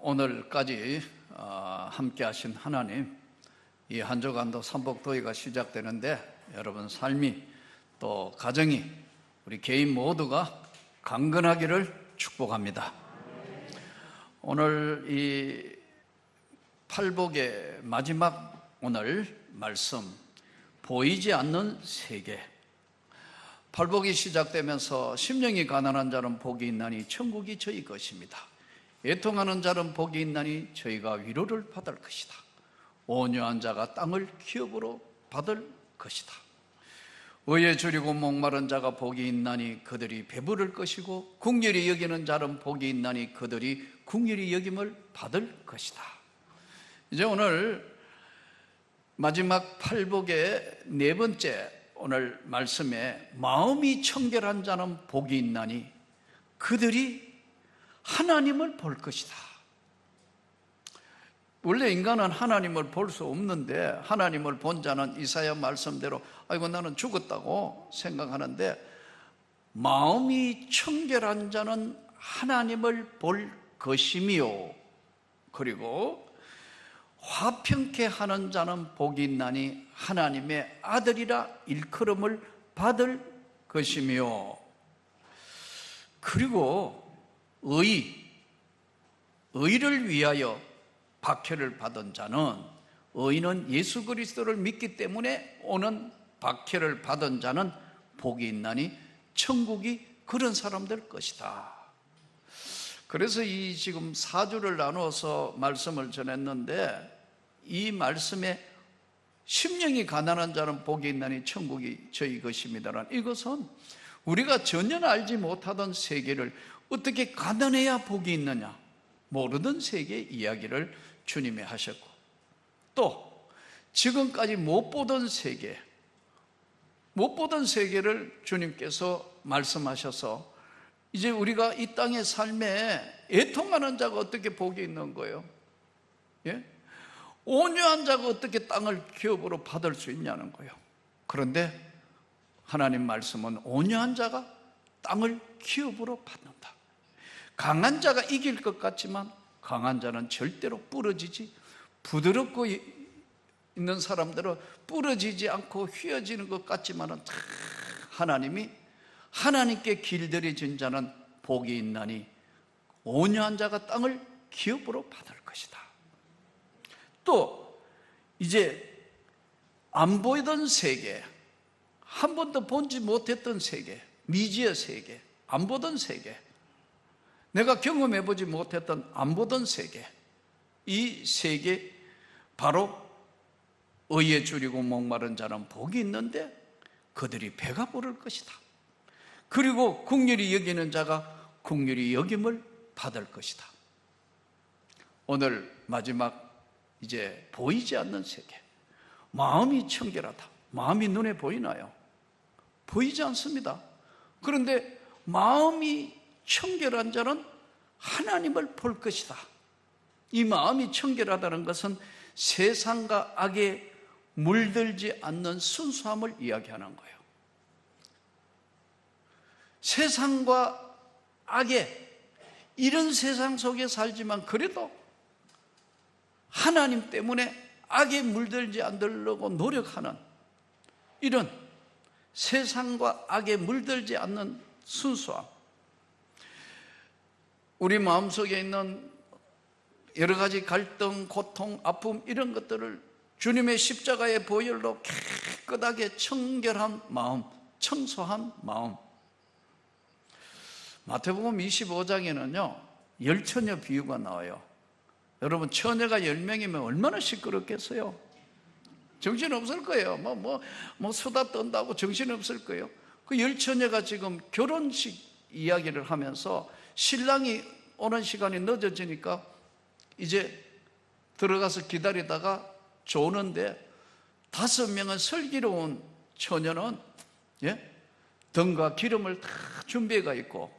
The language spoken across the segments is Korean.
오늘까지 함께 하신 하나님, 이 한 주간도 삼복도회가 시작되는데 여러분 삶이 또 가정이 우리 개인 모두가 강건하기를 축복합니다. 오늘 이 팔복의 마지막 오늘 말씀, 보이지 않는 세계. 팔복이 시작되면서 심령이 가난한 자는 복이 있나니 천국이 저희 것입니다. 애통하는 자는 복이 있나니 저희가 위로를 받을 것이다. 온유한 자가 땅을 기업으로 받을 것이다. 의에 줄이고 목마른 자가 복이 있나니 그들이 배부를 것이고 긍휼히 여기는 자는 복이 있나니 그들이 긍휼히 여김을 받을 것이다. 이제 오늘 마지막 팔복의 네 번째 오늘 말씀에 마음이 청결한 자는 복이 있나니 그들이 하나님을 볼 것이다. 원래 인간은 하나님을 볼 수 없는데 하나님을 본 자는 이사야 말씀대로 아이고 나는 죽었다고 생각하는데, 마음이 청결한 자는 하나님을 볼 것이며 그리고 화평케 하는 자는 복이 있나니 하나님의 아들이라 일컬음을 받을 것이며, 그리고 의를 위하여 박해를 받은 자는, 의인은 예수 그리스도를 믿기 때문에 오는 박해를 받은 자는 복이 있나니 천국이 그런 사람들 것이다. 그래서 이 지금 4주를 나누어서 말씀을 전했는데, 이 말씀에 심령이 가난한 자는 복이 있나니 천국이 저희 것입니다라는 이것은 우리가 전혀 알지 못하던 세계를 어떻게 가난해야 복이 있느냐, 모르던 세계 이야기를 주님이 하셨고, 또 지금까지 못 보던 세계를 주님께서 말씀하셔서 이제 우리가 이 땅의 삶에 애통하는 자가 어떻게 복이 있는 거예요? 예? 온유한 자가 어떻게 땅을 기업으로 받을 수 있냐는 거예요. 그런데 하나님 말씀은 온유한 자가 땅을 기업으로 받는다. 강한 자가 이길 것 같지만 강한 자는 절대로 부러지지, 부드럽고 있는 사람들은 부러지지 않고 휘어지는 것 같지만은 하나님이 하나님께 길들여진 자는 복이 있나니 온유한 자가 땅을 기업으로 받을 것이다. 또 이제 안 보이던 세계, 한 번도 본지 못했던 세계, 미지의 세계, 안 보던 세계, 내가 경험해보지 못했던 안 보던 세계, 이 세계 바로 의에 줄이고 목마른 자는 복이 있는데 그들이 배가 부를 것이다. 그리고 긍휼히 여기는 자가 긍휼히 여김을 받을 것이다. 오늘 마지막 이제 보이지 않는 세계, 마음이 청결하다. 마음이 눈에 보이나요? 보이지 않습니다. 그런데 마음이 청결한 자는 하나님을 볼 것이다. 이 마음이 청결하다는 것은 세상과 악에 물들지 않는 순수함을 이야기하는 거예요. 세상과 악에, 이런 세상 속에 살지만 그래도 하나님 때문에 악에 물들지 않으려고 노력하는, 이런 세상과 악에 물들지 않는 순수함, 우리 마음속에 있는 여러 가지 갈등, 고통, 아픔, 이런 것들을 주님의 십자가의 보혈로 깨끗하게 청결한 마음, 청소한 마음. 마태복음 25장에는요 열처녀 비유가 나와요. 여러분, 처녀가 10명이면 얼마나 시끄럽겠어요? 정신없을 거예요. 뭐 수다 떤다고 정신없을 거예요. 그 열처녀가 지금 결혼식 이야기를 하면서 신랑이 오는 시간이 늦어지니까 이제 들어가서 기다리다가 조는데 5명은 슬기로운 처녀는 등과 기름을 다 준비해가 있고,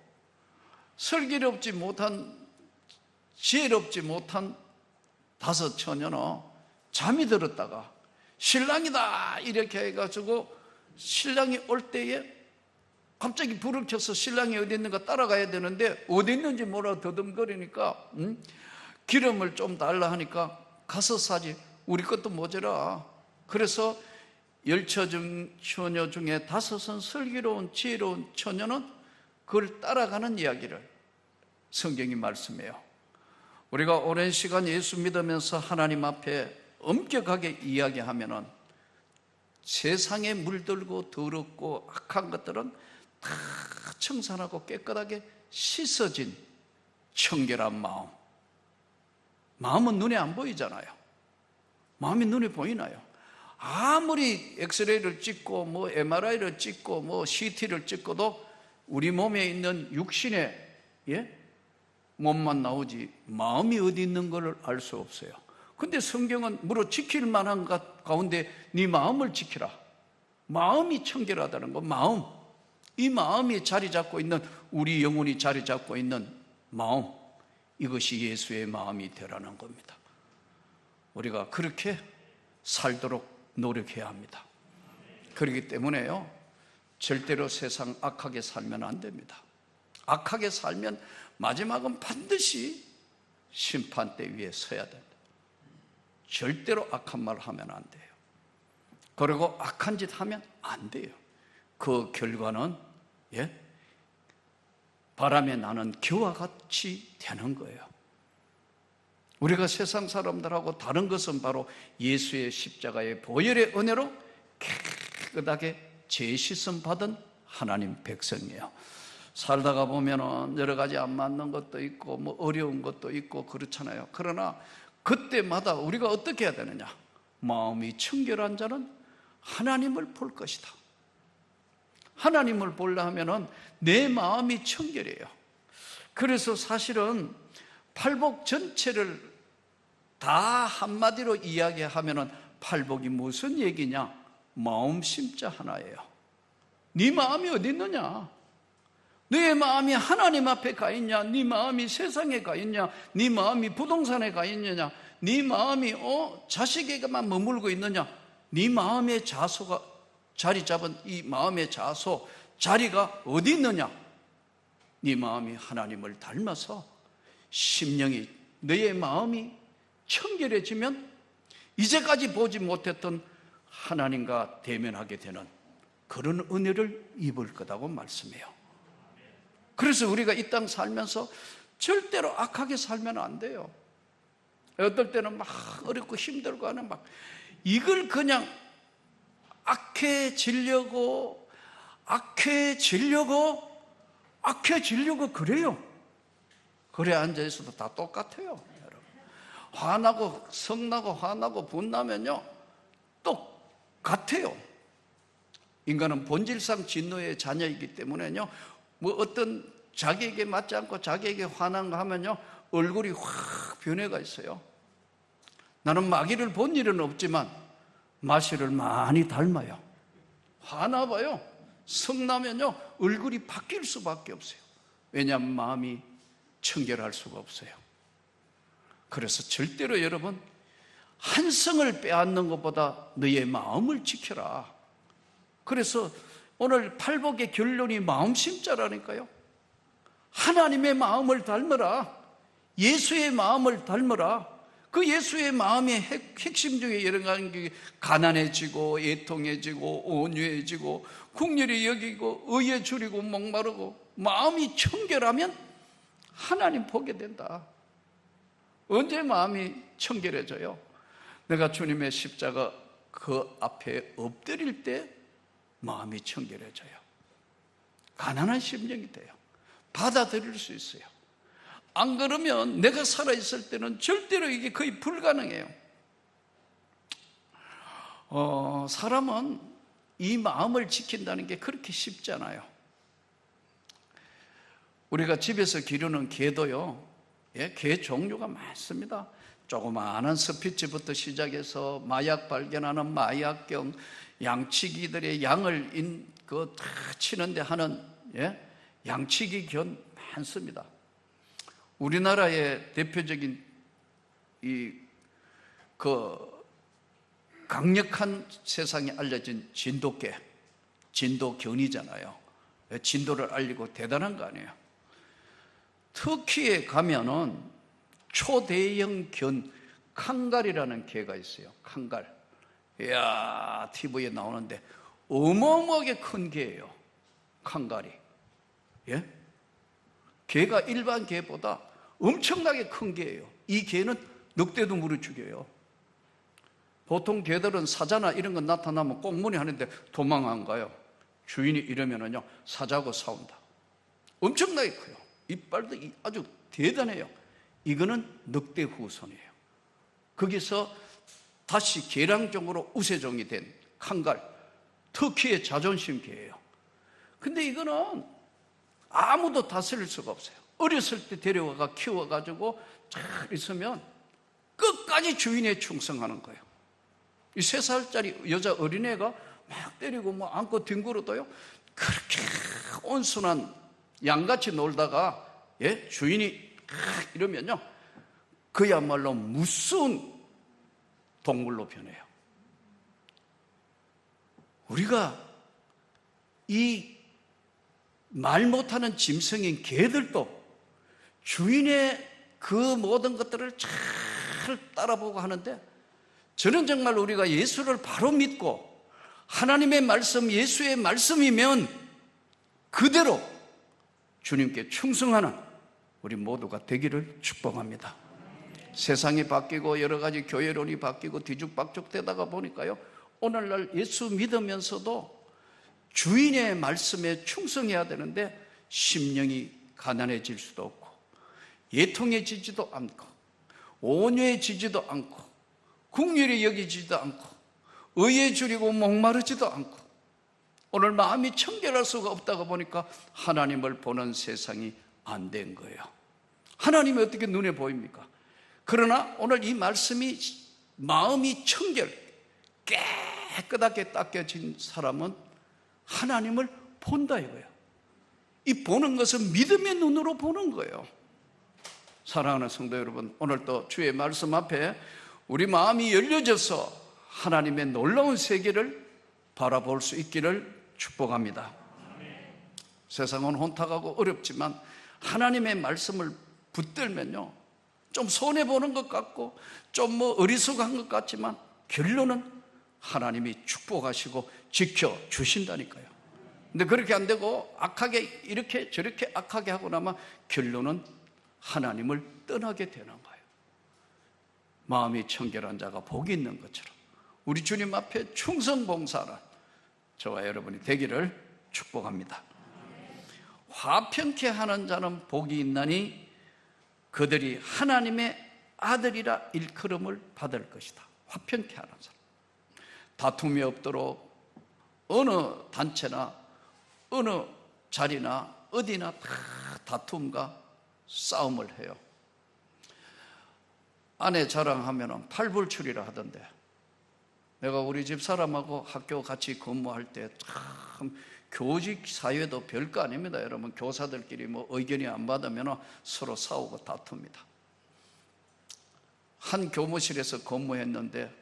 슬기롭지 못한, 지혜롭지 못한 5 처녀는 잠이 들었다가 신랑이다 이렇게 해가지고 신랑이 올 때에 갑자기 불을 켜서 신랑이 어디 있는가 따라가야 되는데 어디 있는지 몰라 더듬거리니까 기름을 좀 달라 하니까 가서 사지. 우리 것도 모자라. 그래서 10처녀 중에 5은 슬기로운 지혜로운 처녀는 그걸 따라가는 이야기를 성경이 말씀해요. 우리가 오랜 시간 예수 믿으면서 하나님 앞에 엄격하게 이야기하면은 세상에 물들고 더럽고 악한 것들은 다 청산하고 깨끗하게 씻어진 청결한 마음은 눈에 안 보이잖아요. 마음이 눈에 보이나요? 아무리 엑스레이를 찍고 뭐 MRI를 찍고 뭐 CT를 찍고도 우리 몸에 있는 육신의 몸만 나오지 마음이 어디 있는 걸 알 수 없어요. 근데 성경은 무릇 지킬 만한 것 가운데 네 마음을 지키라. 마음이 청결하다는 거, 마음. 이 마음이 자리 잡고 있는, 우리 영혼이 자리 잡고 있는 마음, 이것이 예수의 마음이 되라는 겁니다. 우리가 그렇게 살도록 노력해야 합니다. 그렇기 때문에요, 절대로 세상 악하게 살면 안 됩니다. 악하게 살면 마지막은 반드시 심판대 위에 서야 된다. 절대로 악한 말 하면 안 돼요. 그리고 악한 짓 하면 안 돼요. 그 결과는 바람에 나는 겨와 같이 되는 거예요. 우리가 세상 사람들하고 다른 것은 바로 예수의 십자가의 보혈의 은혜로 깨끗하게 재씻음 받은 하나님 백성이에요. 살다가 보면은 여러 가지 안 맞는 것도 있고 뭐 어려운 것도 있고 그렇잖아요. 그러나 그때마다 우리가 어떻게 해야 되느냐? 마음이 청결한 자는 하나님을 볼 것이다. 하나님을 보려 하면은 내 마음이 청결해요. 그래서 사실은 팔복 전체를 다 한마디로 이야기하면은 팔복이 무슨 얘기냐? 마음 심자 하나예요. 네 마음이 어디 있느냐? 네 마음이 하나님 앞에 가 있냐? 네 마음이 세상에 가 있냐? 네 마음이 부동산에 가 있느냐? 네 마음이 자식에게만 머물고 있느냐? 네 마음의 자소가 자리 잡은 이 마음의 자소, 자리가 어디 있느냐? 네 마음이 하나님을 닮아서 심령이, 너의 마음이 청결해지면 이제까지 보지 못했던 하나님과 대면하게 되는 그런 은혜를 입을 거라고 말씀해요. 그래서 우리가 이 땅 살면서 절대로 악하게 살면 안 돼요. 어떨 때는 막 어렵고 힘들고 하는 이걸 그냥 악해지려고 그래요. 그래 앉아있어도 다 똑같아요, 여러분. 화나고 성나고 화나고 분나면요 똑같아요. 인간은 본질상 진노의 자녀이기 때문에요, 뭐 어떤 자기에게 맞지 않고 자기에게 화난 거 하면요 얼굴이 확 변해가 있어요. 나는 마귀를 본 일은 없지만 마귀를 많이 닮아요. 화나봐요, 성나면요 얼굴이 바뀔 수밖에 없어요. 왜냐하면 마음이 청결할 수가 없어요. 그래서 절대로 여러분 한 성을 빼앗는 것보다 너의 마음을 지켜라. 그래서 오늘 팔복의 결론이 마음 심자라니까요. 하나님의 마음을 닮으라. 예수의 마음을 닮으라. 그 예수의 마음의 핵심 중에 여러 가지, 가난해지고 애통해지고 온유해지고 긍휼히 여기고 의에 줄이고 목마르고 마음이 청결하면 하나님 보게 된다. 언제 마음이 청결해져요? 내가 주님의 십자가 그 앞에 엎드릴 때 마음이 청결해져요. 가난한 심령이 돼요. 받아들일 수 있어요. 안 그러면 내가 살아있을 때는 절대로 이게 거의 불가능해요. 사람은 이 마음을 지킨다는 게 그렇게 쉽지 않아요. 우리가 집에서 기르는 개도요, 개 종류가 많습니다. 조그마한 스피츠부터 시작해서 마약 발견하는 마약경, 양치기들의 양을 다 치는데 하는 양치기 견 많습니다. 우리나라의 대표적인 강력한 세상에 알려진 진돗개, 진돗견이잖아요. 진도를 알리고 대단한 거 아니에요. 터키에 가면은 초대형 칸갈이라는 개가 있어요. 칸갈. 이야, TV에 나오는데 어마어마하게 큰 개예요. 칸갈이. 예? 개가 일반 개보다 엄청나게 큰 개예요. 이 개는 늑대도 물어 죽여요. 보통 개들은 사자나 이런 거 나타나면 꽁무니 하는데 도망 안 가요. 주인이 이러면은요, 사자하고 싸운다. 엄청나게 커요. 이빨도 아주 대단해요. 이거는 늑대 후손이에요. 거기서 다시 개량종으로 우세종이 된 칸갈, 터키의 자존심 개예요. 근데 이거는 아무도 다스릴 수가 없어요. 어렸을 때 데려와가 키워가지고 잘 있으면 끝까지 주인에 충성하는 거예요. 이 3살짜리 여자 어린애가 막 때리고 뭐 안고 뒹굴어도요, 그렇게 온순한 양같이 놀다가, 예? 주인이 이러면요, 그야말로 무서운 동물로 변해요. 우리가 이 말 못하는 짐승인 개들도 주인의 그 모든 것들을 잘 따라보고 하는데, 저는 정말 우리가 예수를 바로 믿고 하나님의 말씀, 예수의 말씀이면 그대로 주님께 충성하는 우리 모두가 되기를 축복합니다. 세상이 바뀌고 여러 가지 교회론이 바뀌고 뒤죽박죽 되다가 보니까요, 오늘날 예수 믿으면서도 주인의 말씀에 충성해야 되는데 심령이 가난해질 수도 없고 예통해지지도 않고 온유해지지도 않고 긍휼히 여기지도 않고 의에 줄이고 목마르지도 않고 오늘 마음이 청결할 수가 없다가 보니까 하나님을 보는 세상이 안 된 거예요. 하나님이 어떻게 눈에 보입니까? 그러나 오늘 이 말씀이 마음이 청결, 깨끗하게 닦여진 사람은 하나님을 본다 이거예요. 이 보는 것은 믿음의 눈으로 보는 거예요. 사랑하는 성도 여러분, 오늘 또 주의 말씀 앞에 우리 마음이 열려져서 하나님의 놀라운 세계를 바라볼 수 있기를 축복합니다. 세상은 혼탁하고 어렵지만 하나님의 말씀을 붙들면요, 좀 손해보는 것 같고 좀 뭐 어리석은 것 같지만 결론은 하나님이 축복하시고 지켜주신다니까요. 근데 그렇게 안 되고 악하게 이렇게 저렇게 악하게 하고 나면 결론은 하나님을 떠나게 되는 거예요. 마음이 청결한 자가 복이 있는 것처럼 우리 주님 앞에 충성봉사하는 저와 여러분이 되기를 축복합니다. 화평케 하는 자는 복이 있나니 그들이 하나님의 아들이라 일컬음을 받을 것이다. 화평케 하는 사람, 다툼이 없도록 어느 단체나 어느 자리나 어디나 다 다툼과 싸움을 해요. 아내 자랑하면 팔불출이라 하던데, 내가 우리 집 사람하고 학교 같이 근무할 때 참 교직 사회도 별거 아닙니다. 여러분, 교사들끼리 뭐 의견이 안 받으면 서로 싸우고 다툽니다. 한 교무실에서 근무했는데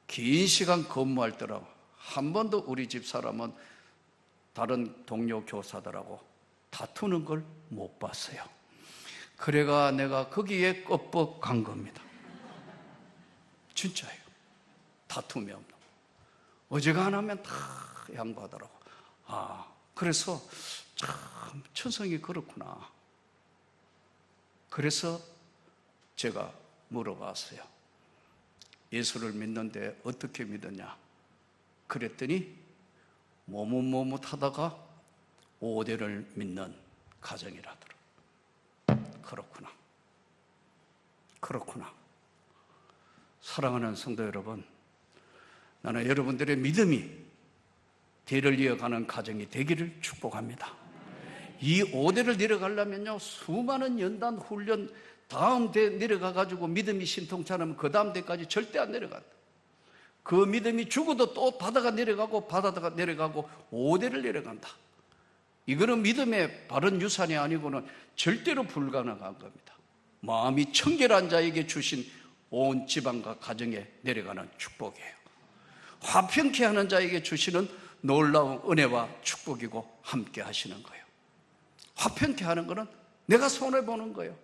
긴 시간 근무할 때라고 한 번도 우리 집 사람은 다른 동료 교사들하고 다투는 걸 못 봤어요. 그래가 내가 거기에 껍벅 간 겁니다. 진짜예요. 다툼이 없는. 어지간하면 다 양보하더라고. 그래서 참 천성이 그렇구나. 그래서 제가 물어봤어요. 예수를 믿는데 어떻게 믿었냐? 그랬더니 모뭇모뭇하다가 5대를 믿는 가정이라더라. 그렇구나. 사랑하는 성도 여러분, 나는 여러분들의 믿음이 대를 이어가는 가정이 되기를 축복합니다. 이 5대를 내려가려면요, 수많은 연단 훈련, 다음 대 내려가가지고 믿음이 신통치 않으면 그 다음 대까지 절대 안 내려간다. 그 믿음이 죽어도 또 바다가 내려가고 바다가 내려가고 5대를 내려간다. 이거는 믿음의 바른 유산이 아니고는 절대로 불가능한 겁니다. 마음이 청결한 자에게 주신 온 지방과 가정에 내려가는 축복이에요. 화평케 하는 자에게 주시는 놀라운 은혜와 축복이고 함께 하시는 거예요. 화평케 하는 거는 내가 손해보는 거예요.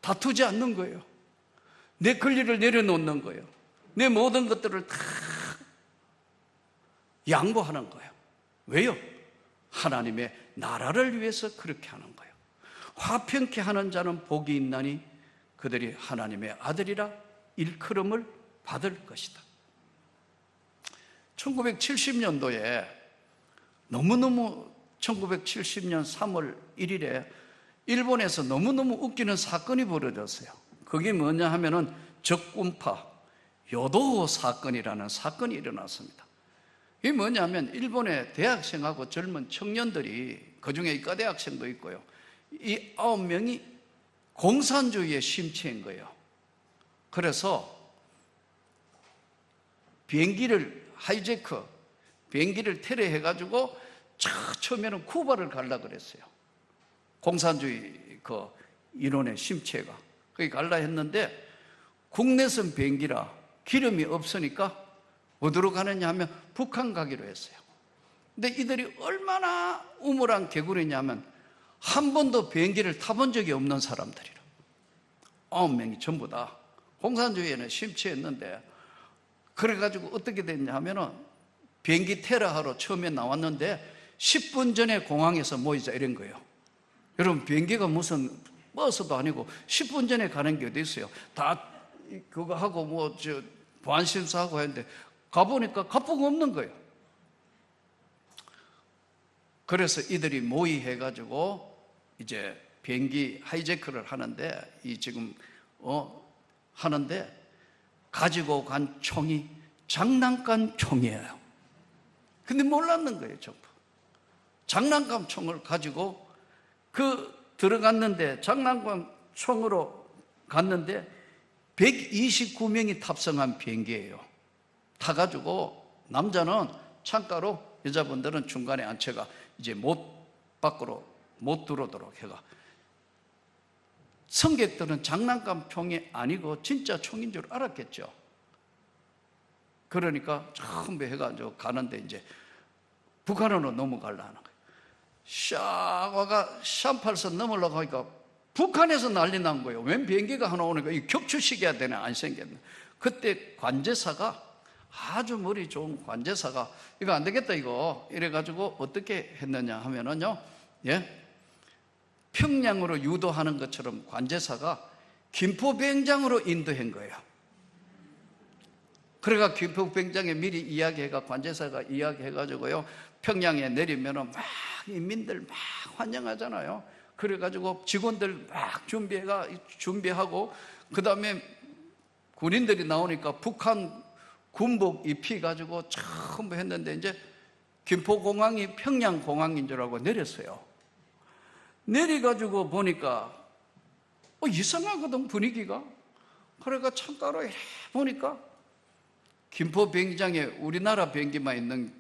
다투지 않는 거예요. 내 권리를 내려놓는 거예요. 내 모든 것들을 다 양보하는 거예요. 왜요? 하나님의 나라를 위해서 그렇게 하는 거예요. 화평케 하는 자는 복이 있나니 그들이 하나님의 아들이라 일컬음을 받을 것이다. 1970년도에 너무너무 1970년 3월 1일에 일본에서 너무너무 웃기는 사건이 벌어졌어요. 그게 뭐냐 하면은 적군파 요도 사건이라는 사건이 일어났습니다. 이게 뭐냐면 일본의 대학생하고 젊은 청년들이, 그중에 이과대학생도 있고요, 이 9명이 공산주의에 심취한 거예요. 그래서 비행기를 하이제크, 비행기를 테러해가지고 처음에는 쿠바를 가려고 그랬어요. 공산주의 그 이론에 심취해가 거기 갈라 했는데 국내선 비행기라 기름이 없으니까 어디로 가느냐 하면 북한 가기로 했어요. 근데 이들이 얼마나 우물한 개구리냐면 한 번도 비행기를 타본 적이 없는 사람들이라. 9명이 전부 다 공산주의에는 심취했는데, 그래가지고 어떻게 됐냐 하면은 비행기 테러하러 처음에 나왔는데 10분 전에 공항에서 모이자 이런 거예요. 여러분, 비행기가 무슨 버스도 아니고 10분 전에 가는 게 어디 있어요? 다 그거 하고 보안심사하고 했는데 가보니까 갑부가 없는 거예요. 그래서 이들이 모의해가지고 이제 비행기 하이제크를 하는데, 하는데 가지고 간 총이 장난감 총이에요. 근데 몰랐는 거예요, 전부. 장난감 총을 가지고 들어갔는데, 장난감 총으로 갔는데 129명이 탑승한 비행기예요. 타가지고 남자는 창가로, 여자분들은 중간에 앉혀가 이제 밖으로 못 들어오도록 해가. 승객들은 장난감 총이 아니고 진짜 총인 줄 알았겠죠. 그러니까 전부 해가지고 가는데 이제 북한으로 넘어가려 하는 거예요. 샥 와가 샴팔선 넘으려고 하니까 북한에서 난리 난 거예요. 웬 비행기가 하나 오니까 이 격추시켜야 되네, 안 생겼네. 그때 관제사가, 아주 머리 좋은 관제사가 이거 안 되겠다 이거 이래가지고 어떻게 했느냐 하면은요, 평양으로 유도하는 것처럼 관제사가 김포 비행장으로 인도한 거예요. 그래가 김포 비행장에 미리 이야기해가 관제사가 이야기해가지고요, 평양에 내리면은 막 인민들 막 환영하잖아요. 그래가지고 직원들 막 준비하고 그 다음에 군인들이 나오니까 북한 군복 입히가지고 전부 했는데 이제 김포공항이 평양공항인 줄 알고 내렸어요. 내려가지고 보니까 이상하거든, 분위기가. 그래가 창가로 보니까 김포 비행장에 우리나라 비행기만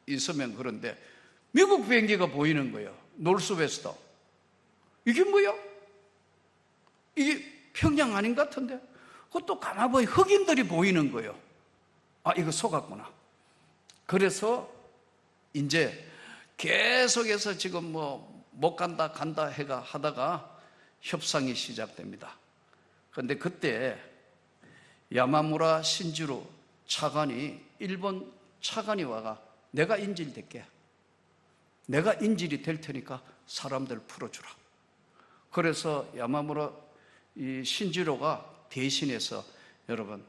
있으면 그런데 미국 비행기가 보이는 거예요. 노스웨스트. 이게 뭐야? 이게 평양 아닌 것 같은데? 그것도 가만히 흑인들이 보이는 거예요. 아, 이거 속았구나. 그래서 이제 계속해서 지금 못 간다 해가 하다가 협상이 시작됩니다. 그런데 그때 야마무라 신지루 차관이, 일본 차관이 와가 내가 인질될게. 내가 인질이 될 테니까 사람들 풀어주라. 그래서 야마무라 신지루가 대신해서 여러분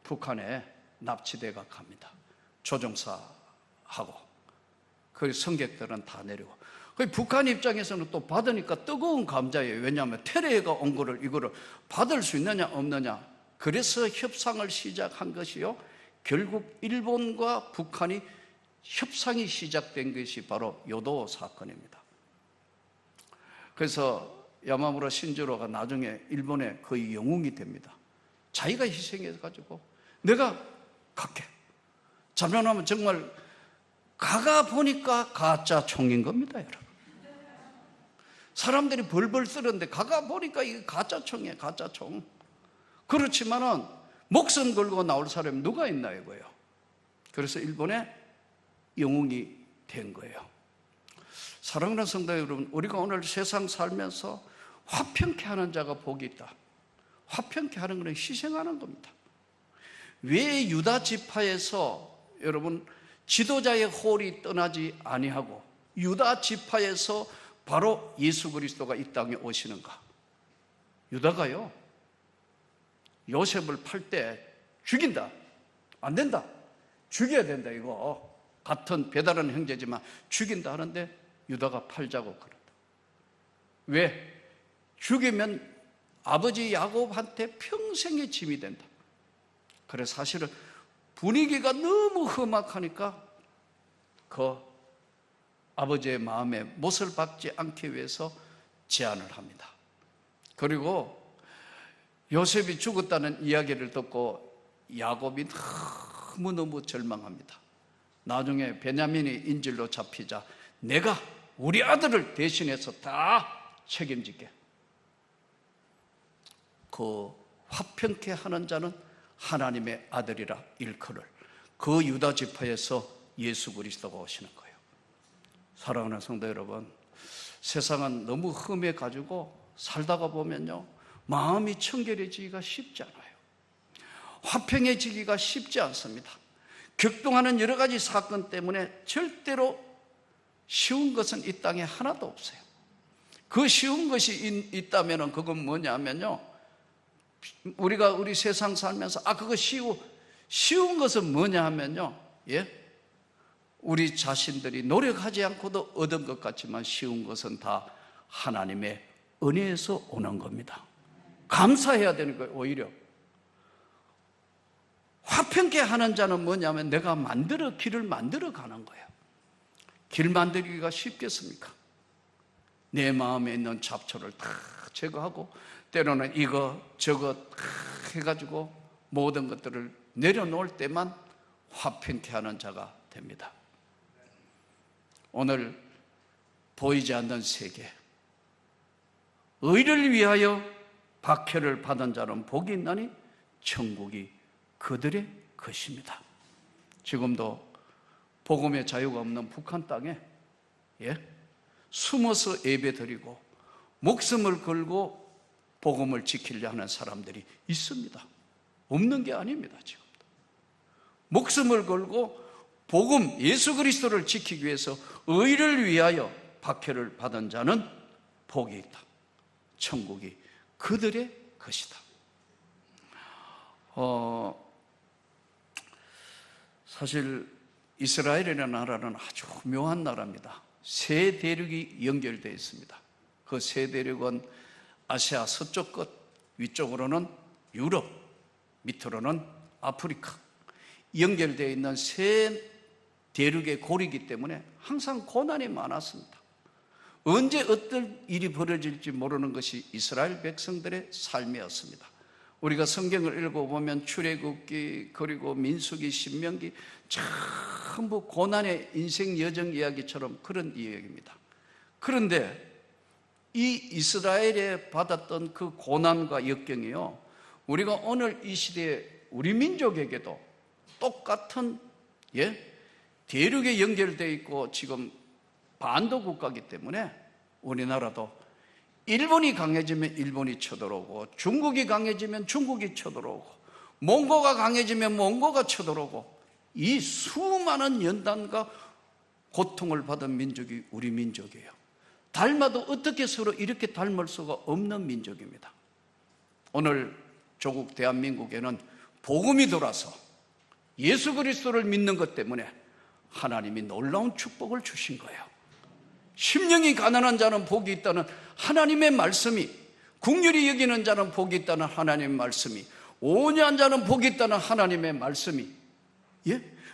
북한에 납치돼가 갑니다. 조종사하고 그 승객들은 다 내리고. 북한 입장에서는 또 받으니까 뜨거운 감자예요. 왜냐하면 테러가 온 거를 이거를 받을 수 있느냐 없느냐. 그래서 협상을 시작한 것이요, 결국 일본과 북한이 협상이 시작된 것이 바로 요도 사건입니다. 그래서 야마무라 신지루가 나중에 일본의 거의 영웅이 됩니다. 자기가 희생해가지고 내가 갈게. 자면하면 정말 가가 보니까 가짜 총인 겁니다, 여러분. 사람들이 벌벌 쓰는데 가가 보니까 이게 가짜 총이에요, 가짜 총. 그렇지만은 목숨 걸고 나올 사람이 누가 있나 이거예요. 그래서 일본의 영웅이 된 거예요. 사랑하는 성도 여러분, 우리가 오늘 세상 살면서 화평케 하는 자가 복이 있다. 화평케 하는 것은 희생하는 겁니다. 왜 유다 지파에서 여러분 지도자의 홀이 떠나지 아니하고 유다 지파에서 바로 예수 그리스도가 이 땅에 오시는가? 유다가요, 요셉을 팔 때 죽인다, 안 된다, 죽여야 된다, 이거 같은 배다른 형제지만 죽인다 하는데 유다가 팔자고 그런다. 왜? 죽이면 아버지 야곱한테 평생의 짐이 된다. 그래, 사실은 분위기가 너무 험악하니까 그 아버지의 마음에 못을 박지 않기 위해서 제안을 합니다. 그리고 요셉이 죽었다는 이야기를 듣고 야곱이 너무너무 절망합니다. 나중에 베냐민이 인질로 잡히자 내가 우리 아들을 대신해서 다 책임질게. 그 화평케 하는 자는 하나님의 아들이라 일컬을 그 유다 지파에서 예수 그리스도가 오시는 거예요. 사랑하는 성도 여러분, 세상은 너무 험해가지고 살다가 보면요, 마음이 청결해지기가 쉽지 않아요. 화평해지기가 쉽지 않습니다. 격동하는 여러 가지 사건 때문에 절대로 쉬운 것은 이 땅에 하나도 없어요. 그 쉬운 것이 있다면 그건 뭐냐면요, 우리가 우리 세상 살면서 그거 쉬운 것은 뭐냐 하면요, 우리 자신들이 노력하지 않고도 얻은 것 같지만 쉬운 것은 다 하나님의 은혜에서 오는 겁니다. 감사해야 되는 거예요. 오히려 화평케 하는 자는 뭐냐면 내가 길을 만들어 가는 거예요. 길 만들기가 쉽겠습니까? 내 마음에 있는 잡초를 다 제거하고 때로는 이거 저거 해가지고 모든 것들을 내려놓을 때만 화평케 하는 자가 됩니다. 오늘 보이지 않는 세계, 의를 위하여 박해를 받은 자는 복이 있나니 천국이 그들의 것입니다. 지금도 복음의 자유가 없는 북한 땅에 숨어서 예배드리고 목숨을 걸고 복음을 지키려 하는 사람들이 있습니다. 없는 게 아닙니다. 지금도 목숨을 걸고 복음 예수 그리스도를 지키기 위해서 의를 위하여 박해를 받은 자는 복이 있다. 천국이 그들의 것이다. 사실 이스라엘이라는 나라는 아주 묘한 나라입니다. 세 대륙이 연결되어 있습니다. 그 세 대륙은 아시아 서쪽 끝, 위쪽으로는 유럽, 밑으로는 아프리카, 연결되어 있는 세 대륙의 고리이기 때문에 항상 고난이 많았습니다. 언제 어떤 일이 벌어질지 모르는 것이 이스라엘 백성들의 삶이었습니다. 우리가 성경을 읽어보면 출애굽기, 그리고 민수기, 신명기 전부 고난의 인생 여정 이야기처럼 그런 이야기입니다. 그런데 이 이스라엘에 받았던 그 고난과 역경이요, 우리가 오늘 이 시대에 우리 민족에게도 똑같은 대륙에 연결되어 있고 지금 반도 국가이기 때문에 우리나라도 일본이 강해지면 일본이 쳐들어오고 중국이 강해지면 중국이 쳐들어오고 몽고가 강해지면 몽고가 쳐들어오고 이 수많은 연단과 고통을 받은 민족이 우리 민족이에요. 닮아도 어떻게 서로 이렇게 닮을 수가 없는 민족입니다. 오늘 조국 대한민국에는 복음이 돌아서 예수 그리스도를 믿는 것 때문에 하나님이 놀라운 축복을 주신 거예요. 심령이 가난한 자는 복이 있다는 하나님의 말씀이, 긍휼히 여기는 자는 복이 있다는 하나님의 말씀이, 온유한 자는 복이 있다는 하나님의 말씀이,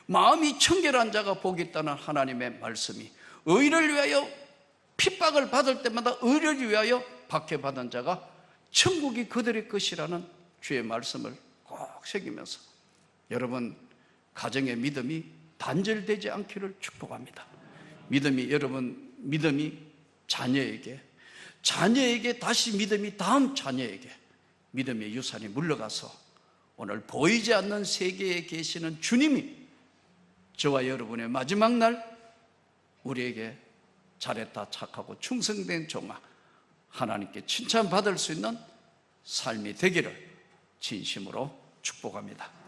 마음이 청결한 자가 복이 있다는 하나님의 말씀이, 의를 위하여 핍박을 받을 때마다 의를 위하여 박해받은 자가 천국이 그들의 것이라는 주의 말씀을 꼭 새기면서 여러분 가정의 믿음이 단절되지 않기를 축복합니다. 믿음이 자녀에게 다시 믿음이 다음 자녀에게 믿음의 유산이 물러가서 오늘 보이지 않는 세계에 계시는 주님이 저와 여러분의 마지막 날 우리에게 잘했다 착하고 충성된 종아, 하나님께 칭찬받을 수 있는 삶이 되기를 진심으로 축복합니다.